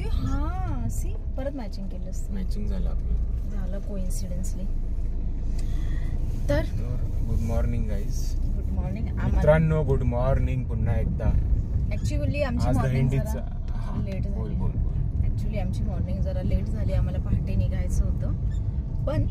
हा सी परत मॅचिंग केलंस. मॅचिंग झालं आपलं. झालं कोइन्सिडेंटली. तर good morning guys. Good morning मित्रांनो. गुड मॉर्निंग पुन्हा एकदा. ऍक्च्युअली आमची मॉर्निंग जरा लेट झाली. ऍक्च्युली आमची मॉर्निंग जरा लेट झाली. आम्हाला पहाटे निघायचं होतं पण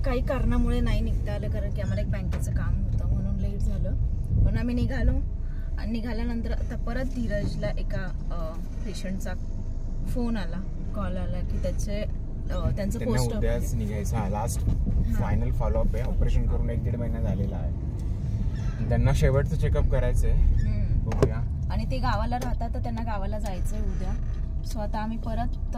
काही कारणामुळे नाही निघता आलं कारण की आम्हाला एक बँकेचं काम होतं म्हणून लेट झालं. पण आम्ही निघालो आणि निघाल्यानंतर आता परत धीरजला एका पेशंटचा फोन आला, कॉल आला की त्यांचं पोस्ट उद्याच निघायचं. लास्ट फायनल फॉलोअप आहे. ऑपरेशन करून 1-1.5 महिना झालेला आहे. त्यांना शेवटचं चेकअप करायचंय. बघूया. आणि ते गावाला राहतात तर त्यांना गावाला जायचंय उद्या. सो आता आम्ही परत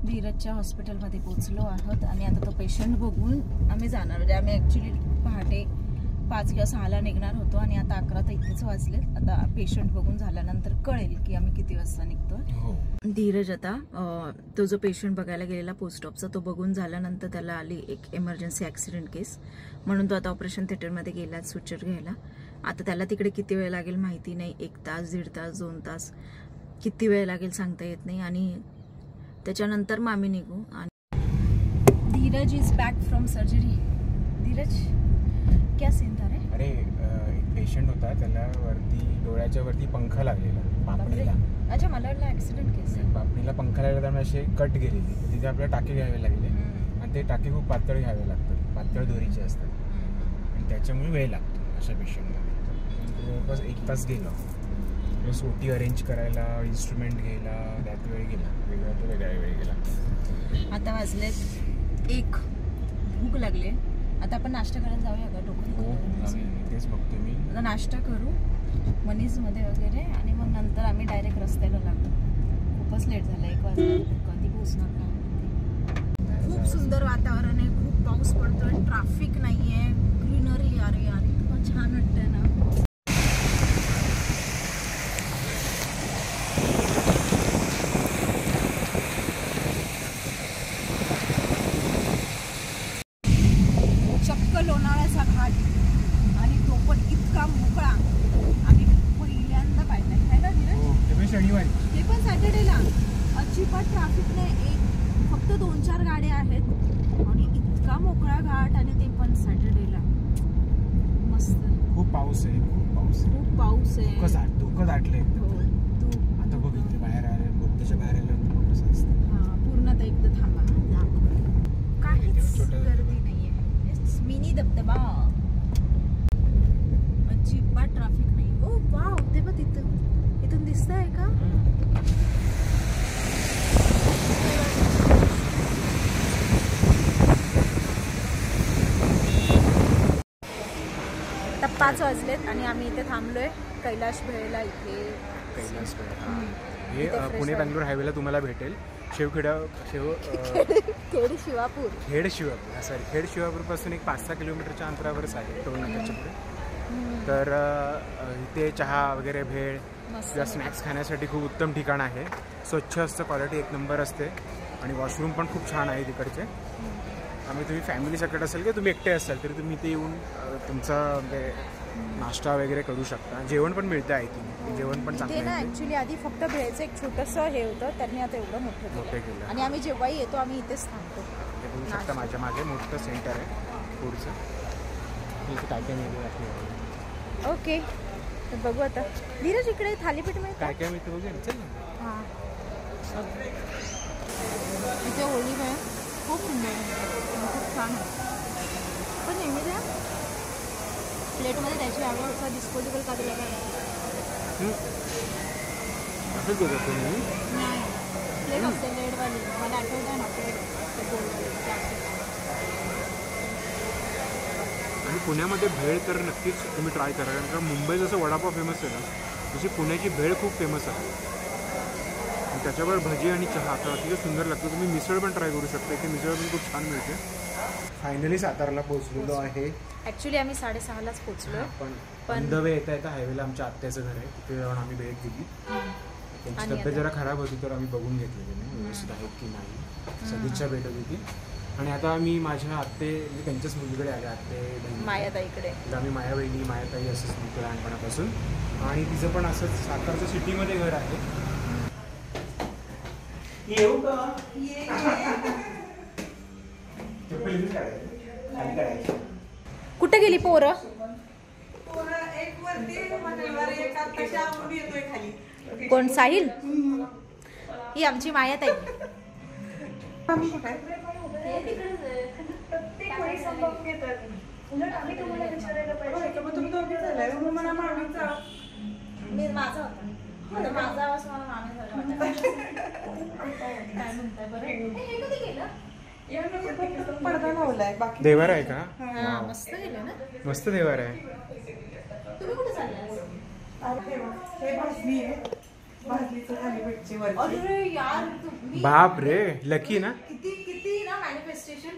धीरजच्या हॉस्पिटलमध्ये पोहोचलो आहोत आणि आता तो पेशंट बघून आम्ही जाणार. म्हणजे आम्ही ॲक्च्युली पहाटे 5 किंवा 6ला निघणार होतो आणि आता 11 तर इथेच वाजलेत. आता पेशंट बघून झाल्यानंतर कळेल की आम्ही किती वाजता निघतोय. धीरज आता तो जो पेशंट बघायला गेलेला पोस्ट ऑफचा तो बघून झाल्यानंतर त्याला आली एक इमर्जन्सी ॲक्सिडेंट केस म्हणून तो आता ऑपरेशन थिएटरमध्ये गेला सुचर घ्यायला. आता त्याला तिकडे किती वेळ लागेल माहिती नाही. 1 तास, 1.5 तास, 2 तास किती वेळ लागेल सांगता येत नाही. आणि त्याच्यानंतर मग आम्ही निघू. आणि Dheeraj is back from surgery. Dheeraj क्या सीन था रे? अरे एक पेशंट होता, त्याला वरती डोळ्याच्या वरती पंखा लागलेला पापणीला. अच्छा, मला वाटलं ऍक्सिडेंट केस. पापणीला पंखा लागला त्यामुळे असे कट गेलेली. तिथे आपल्याला टाके घ्यावे लागले आणि ते टाके खूप पातळ घ्यावे लागतात, पातळ दोरीचे असतात आणि त्याच्यामुळे वेळ लागतो अशा पेशंटमध्ये. बस 1 तास गेलो. प्लस ओटी अरेंज करायला, इन्स्ट्रुमेंट घ्यायला त्यात वेळ गेला. वेगळा वेळ गेला. आता वाजलेत 1. भूक लागली. आता आपण नाश्ता करायला जाऊया का? हो तेच बघतो मी. आता नाश्ता करू मनीजमध्ये वगैरे आणि मग नंतर आम्ही डायरेक्ट रस्त्याला लागतो. खूपच लेट झाला. 1 वाजता कधी पोहोचणार का? खूप सुंदर वातावरण आहे. खूप पाऊस पडतोय. ट्रॅफिक नाहीये. ग्रीनरी. अरे यार इतकं छान वाटतंय ना. लोणावळ्याचा घाट आणि तो पण इतका मोकळा आम्ही पहिल्यांदा पाहिलाय. आहे ना धीरज? शनिवारी ते पण सॅटर्डेला. अजिबात ट्रॅफिक नाही. फक्त 2-4 गाड्या आहेत आणि इतका मोकळा घाट आणि ते पण सॅटर्डेला. मस्त. खूप पाऊस आहे. खूप पाऊस आहे. धुकं दाटलंय. तू आता बघ इथे बाहेर आले, बोगद्याच्या बाहेर आलं कसं असतं. हा पूर्ण एकदा थांबा. काहीच गर्दी नाहीये. मिनी धबधबा. अजिबात ट्रॅफिक नाही. ओ वाव, ते बघ इथून दिसतंय का? आता 5 वाजलेत आणि आम्ही इथे थांबलोय कैलाश भेळला. इथे कैलाश भेळ हे पुणे बेंगलोर हायवेला तुम्हाला भेटेल. खेड शिवापूर पासून एक 5-6 किलोमीटरच्या अंतरावरच आहे, टोल नाक्याच्या पुढे. तर इथे चहा वगैरे, भेळ किंवा स्नॅक्स खाण्यासाठी खूप उत्तम ठिकाण आहे. स्वच्छ असतं, क्वालिटी 1 नंबर असते आणि वॉशरूम पण खूप छान आहे तिकडचे. आणि तुम्ही फॅमिली सकट असेल किंवा तुम्ही एकटे असाल तरी तुम्ही इथे येऊन तुमचा म्हणजे नाश्ता वगैरे करू शकता. जेवण पण मिळतं आहे तिथे. जेवण पण चांगलं आहे. ऍक्च्युली आधी फक्त भेळचं एक छोटंसं हे होतं, त्यांनी आता एवढं मोठं केलं आणि आम्ही जेव्हाही येतो आम्ही इथेच थांबतो. हे बघू शकता माझ्या मागे मोठं सेंटर आहे फूडचं. इथे काय काय मिळतं. ओके, तर बघू आता. धीरज इकडे थालीपीठ मिळतं. काय काय मिळतं बघू. चल ना. हां, इथे होळी आहे. खूप सुंदर आहे. खूप छान आहे. पण नेहमी त्या प्लेटमध्ये त्याची आवडचा डिस्पोजेबल का दिला काय असंच बघा तुम्ही. नाही, प्लेट असते लेडवाली. मला आठवत आहे ना प्लेट. आणि पुण्यामध्ये भेळ तर नक्कीच तुम्ही ट्राय करा. कारण का मुंबई जसं वडापाव फेमस आहे ना तशी पुण्याची भेळ खूप फेमस आहे. आणि त्याच्यावर भजी आणि चहा तर अतिशय सुंदर लागतो. तुम्ही मिसळ पण ट्राय करू शकता. इथे मिसळ पण खूप छान मिळते. फायनली सातारला पोहोचलेलो आहे. ॲक्च्युली आम्ही 6:30लाच पोहोचलो. पण वे येता हायवेला आमच्या आत्याचं घर आहे, तिथे जाऊन आम्ही भेट दिली. त्यांची तब्येत जरा खराब होती तर आम्ही बघून घेतलेली व्यवस्थित आहेत की नाही. सदिच्छा भेटत होती. आणि आता मी माझ्या आत्ते त्यांच्याच मुलीकडे आले. आत्ते मायाताईकडे. तिला आम्ही माया बहिणी मायाताई असंच म्हणतो लहानपणापासून. आणि तिचं पण असंच सातारच्या सिटीमध्ये घर आहे. येऊ का? चप्पल इथेच काढायची. खाली काढायची. कुठे गेली पोरं? कोण? साहिल? ही आमची माया ताई. माझा आवाज मला मामी झाला. काय म्हणताय बरं? हे कधी केलं? पडदा लावलाय बाकी. देवार आहे का? हा, मस्त गेलं ना. मस्त देवार आहे. तुम्ही कुठे चाललाय? हे भाजली आहे. भाजलीचं थालीपीठची वरची. अरे यार बाप रे, लकी ना. किती ना मॅनिफेस्टेशन.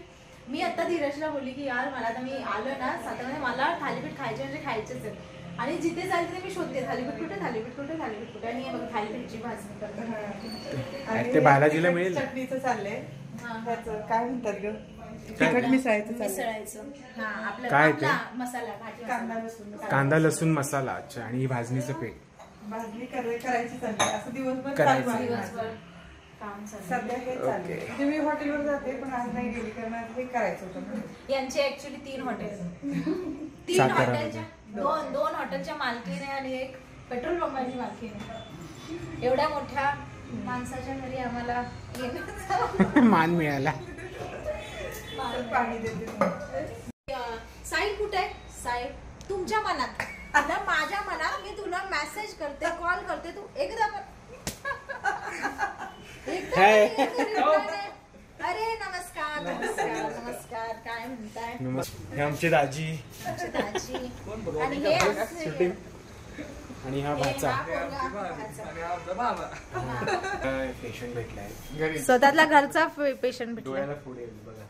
मी आता धीरजला बोलली की यार मला आता मी आलोय ना साताऱ्यामध्ये, मला थालीपीठ खायचे म्हणजे खायचेच आहे. आणि जिथे जाईल तिथे मी शोधते थालीपीठ कुठे, थालीपीठ कुठे, थालीपीठ कुठे. आणि बघ थालीपीठची भाजणी करते. ते बालाजीला मिळेल. चटणीचं चाललंय. काय म्हणतात ग? तिखट मिसळायचं चाललंय. मिसळायचं. हा, आपला काय ते? मसाला, घाटी कांदा मसाला. लसूण कांदा लसूण मसाला. अच्छा. आणि ही भाजणीचं पीठ. भाजणी करायची चालली. असं दिवसभर करायचं. चालू आहे. दिवसभर काम चालू. सध्या हे चाललंय. म्हणजे मी हॉटेलवर जाते पण आज नाही गेली कारण आज हे करायचं होतं. यांचे ऍक्च्युली 3 हॉटेल. 3 सातारा हॉटेलच्या दोन हॉटेलच्या मालकीने आणि एक पेट्रोल पंपाची मालकीने. एवढ्या मोठ्या माणसाच्या घरी आम्हाला येण्याचा मान मिळाला. पाणी देते. साईड कुठे आहे? साईड तुमच्या मनात. आता माझ्या मनात मी तुला मेसेज करते, कॉल करते, तू एकदा अरे नमस्कार नमस्कार नमस्कार, काय म्हणताय? हे आमचे दाजी. आणि हे आणि हा भाचा. पोरगा. पेशंट भेटलाय. स्वतःला घरचा पेशंट भेटला. डोळ्याला पुढे बघा.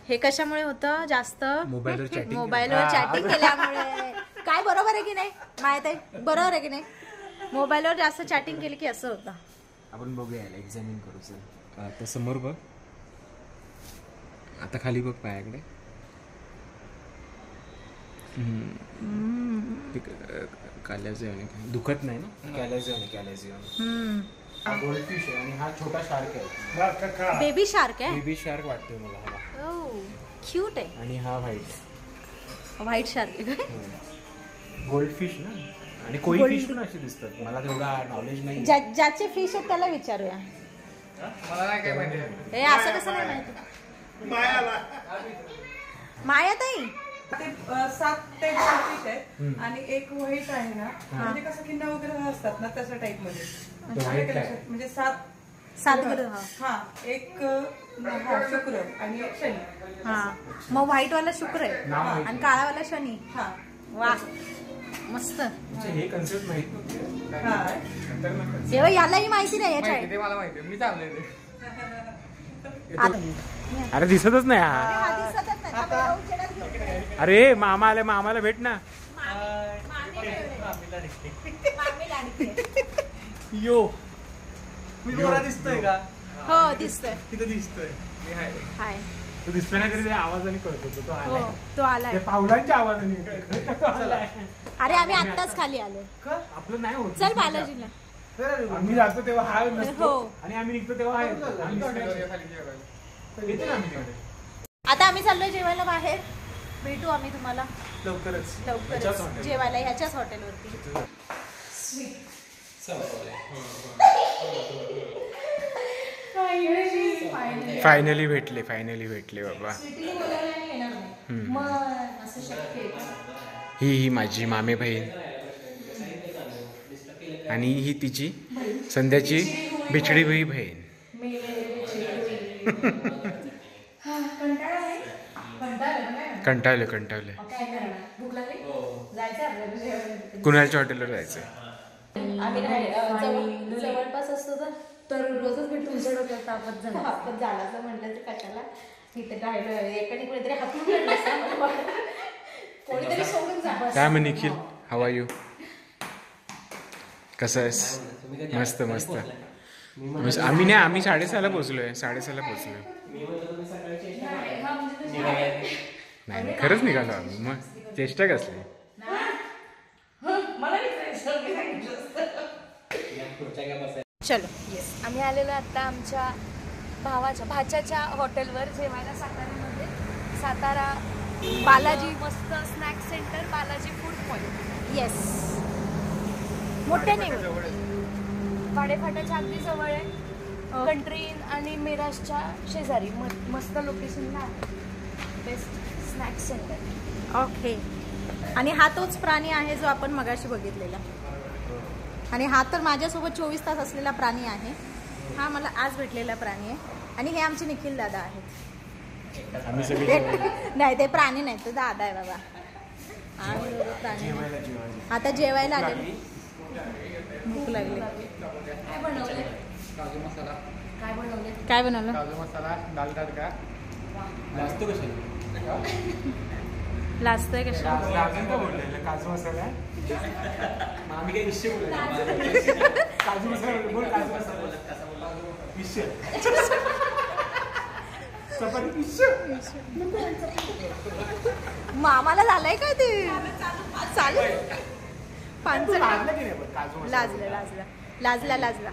हे कशामुळे होतं? जास्त मोबाईलवर चॅटिंग. मोबाईलवर चॅटिंग केल्यामुळे. काय बरोबर आहे की नाही माहित आहे? बरोबर आहे की नाही? मोबाईलवर जास्त चॅटिंग केली की असं होतं. आपण बघूया, एक्झामिन करू. चल आता समोर बघ. आता खाली बघ पायाकडे. कॅलेझियन दुखत नाही ना? कॅलेझियन. हा गोल्डफिश आहे आणि हा छोटा शार्क आहे. बेबी शार्क आहे. बेबी शार्क वाटतोय मला हा. ओह क्यूट आहे. आणि हा व्हाईट. व्हाईट शार्क आहे काय? गोल्डफिश ना. आणि कोई फिश पण अशी दिसतात. मला तेवढा नॉलेज नाही. ज्याचे फिश आहेत त्याला विचारूया. हे असं कसं नाही माहिती? माया ताई ते 7 ते 10 फीट आहे आणि एक व्हाईट आहे ना, म्हणजे कसं की 9 ग्रह असतात ना तशा टाइप मध्ये. म्हणजे 7 ग्रह. हा, एक शुक्र आणि एक शनी. हा, मग व्हाईट वाला शुक्र आहे आणि काळा वाला शनी. हा, वा मस्त. हे कन्सेप्ट माहित नव्हते. हा, तेव्हा यालाही माहिती नाही याच्या. मला माहिती, मी चाललोय. अरे दिसतच नाही हा. हा दिसतच नाही. आता येऊन चढत घेऊन. अरे मामा आले, मामाला भेट ना. यो मी तुम्हाला दिसतोय का? हो दिसतोय. तिथं दिसतोय. हाय. तो दिसतोय ना तरी आवाजाने कळतो तो हो आलाय. तो आलाय. ते पावलांच्या आवाजाने. अरे आम्ही आत्ताच खाली आलो. आपलं नाही होत. चल बालाजीला. आम्ही जातो तेव्हा हा नसतो हो. आणि आम्ही निघतो तेव्हा हा येतो. येतो ना आम्ही तिकडे. आता आम्ही चाललोय जेवायला बाहेर. भेटू आम्ही तुम्हाला लवकरच जेवायला ह्याच्याच हॉटेलवरती. फायनली भेटले बाबा. ही माझी मामे बहीण आणि ही तिची संध्याची बिछडी हुई बहीण. कंटाळले कुणालच्या हॉटेलवर जायचंय. आम्ही जवळपास असतो तर रोजच भेट तुमच्या डोक्यात तापत झाला असं म्हटलं तर कशाला इथे राहिलो. एकाने कोणीतरी हातून कोणीतरी सोडून जा. काय म्हण निखिल, हाऊ आर यू? कसं आहेस? मस्त. आम्ही 6:30 पोहोचलोय. नाही खरंच निघालो आम्ही. मग चेष्टा कसली. चलो. येस, आम्ही आलेलो आता आमच्या भाच्याच्या हॉटेलवर जेवायला साताऱ्यामध्ये. सातारा बालाजी. मस्त snack centre, Balaji food point. Yes, मोठ्याने वाडेफाट्याच्या अगदी जवळ आहे. कंट्री इन आणि मिराजच्या शेजारी मस्त लोकेशनला आहे. Best snack centre. ओके. आणि हा तोच प्राणी आहे जो आपण मगाशी बघितलेला. आणि हा तर माझ्यासोबत 24 तास असलेला प्राणी आहे. हा मला आज भेटलेला प्राणी आहे. आणि हे आमचे निखिल दादा आहेत. आम्ही सगळे नाही, ते प्राणी नाही, तो दादा आहे बाबा. आम्ही दोघं प्राणी नाही. आता जेवायला आले, भूक लागली. काय बनवले? काजू मसाला, काय बनवलं? काजू मसाला, दाल तडका. जास्त कशाला लाजतोय कशा? अजून का बोललेलं काजू मसाला मग आम्ही काही विषय बोलायचं. काजू मसाला बोल. काजू मसाला विषय चपाती विषय. मामाला झालंय काय ते? चालू पांचट. लागलं की नाही पण काजू मसाला? लाजला.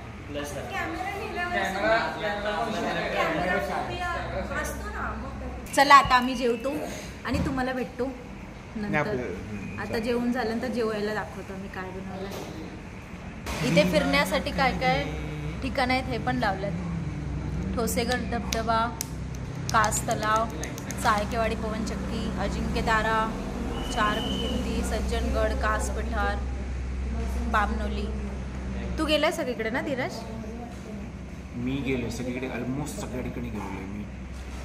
चला आता आम्ही जेवतो आणि तुम्हाला भेटतो नंतर. आता जेवून झाल्यानंतर जेवायला दाखवतो आम्ही काय बनवलं. इथे फिरण्यासाठी काय काय ठिकाण आहेत हे पण लावलेत. ठोसेघर धबधबा, कास तलाव, चाळकेवाडी पवनचक्की, अजिंक्यतारा, चार भिंती, सज्जनगड, कास पठार, बामनोली. तू गेलाय सगळीकडे ना धीरज? मी गेलो सगळीकडे, ऑलमोस्ट सगळ्या ठिकाणी गेलेलो आहे मी.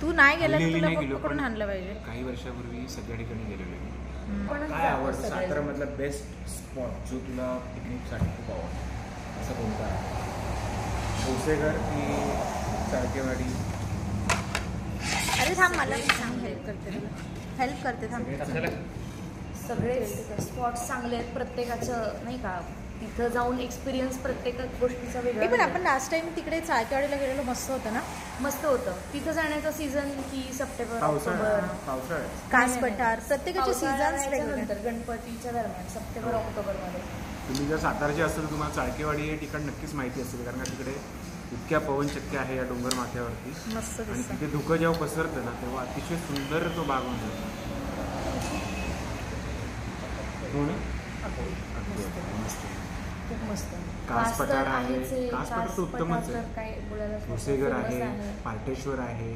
तू नाही गेला तर हल्ली तुला नाही गेलो, पकडून पण आणलं पाहिजे. काही वर्षापूर्वी सगळ्या ठिकाणी गेलेलो आहे. कोणाचं काय जातं आवडतं सगळेजण? सातारामधला बेस्ट स्पॉट जो तुला पिकनिकसाठी खूप आवडतो असं कोणता आहे? ठोसेघर की चाळकेवाडी? अरे थांब, मला सांग, हेल्प करते थांब. सगळे स्पॉट चांगले आहेत प्रत्येकाचं, नाही का? तिथं जाऊन एक्सपिरियन्स प्रत्येक गोष्टीचा वेगळा पण आपण लास्ट टाइम तिकडे चाळकेवाडीला गेलेलो, मस्त होतं ना? मस्त होतं. तिथं जाण्याचा सीझन की सप्टेंबर, ऑक्टोबर, पावसाळ्यात कास पठार, प्रत्येकाचे सीझन्स वेगळे. नंतर गणपतीच्या दरम्यान सप्टेंबर ऑक्टोबरमध्ये. तुम्ही जर सातारचे असेल तर तुम्हाला चाळकेवाडी हे ठिकाण नक्कीच माहिती असेल, कारण का तिकडे इतक्या पवनचक्क्या आहे या डोंगर माथ्यावरती. मस्त आणि दिसतं. तिथे धुकं जेव्हा पसरतं ना तेव्हा अतिशय सुंदर तो भाग होऊन जातो. हो ना? मस्त. खूप मस्त. कास पठार आहे. आहेच आहे. कास पठार तर उत्तमच आहे. काय बोलायला ठोसेघर famous आहे, पार्टेश्वर आहे,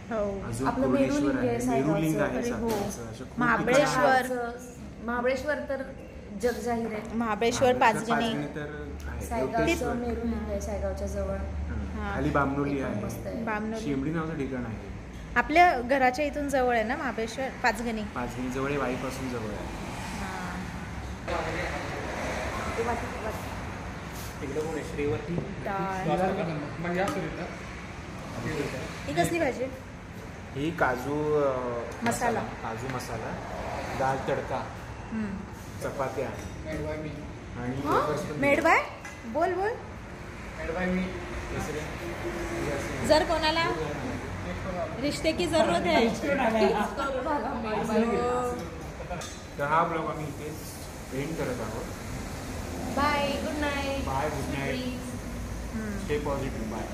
हो. अजून आपलं कुर्लेश्वर मेरुलिंग आहे, आहे, मेरुलिंग आहे अरे हो. सातारचं. अशा खूप महाबळेश्वर. ठिकाणं आहेत. महाबळेश्वर तर जग जाहीर आहे. महाबळेश्वर, पाचगणी. तर आहे. सायगावचं योगेश्वर. मेरुलिंग आहे सायगावच्या जवळ. हां. खाली बामनोली मस्त आहे, आहे. बामनोली. शेंबडी नावाचं ठिकाण आहे. आपल्या घराच्या इथून जवळ आहे ना महाबळेश्वर, पाचगणी. पाचगणी जवळ आहे, वाईपासून जवळ आहे. तिकडे कोण आहे? श्रीवरती डाळ. म्हणजे असं तिथं. ही कसली भाजी? ही काजू मसाला. काजू मसाला, दाल तडका, चपात्या मेडवाय मी. आणि वेफर्स पण मेड बाय. बोल. मेडवाय मी. तिसरे. जर कोणाला रिश्ते की जरूरत है. तर हा ब्लॉग आम्ही इथे एंड करत आहोत. Bye, good night. Bye, good night, stay positive, bye.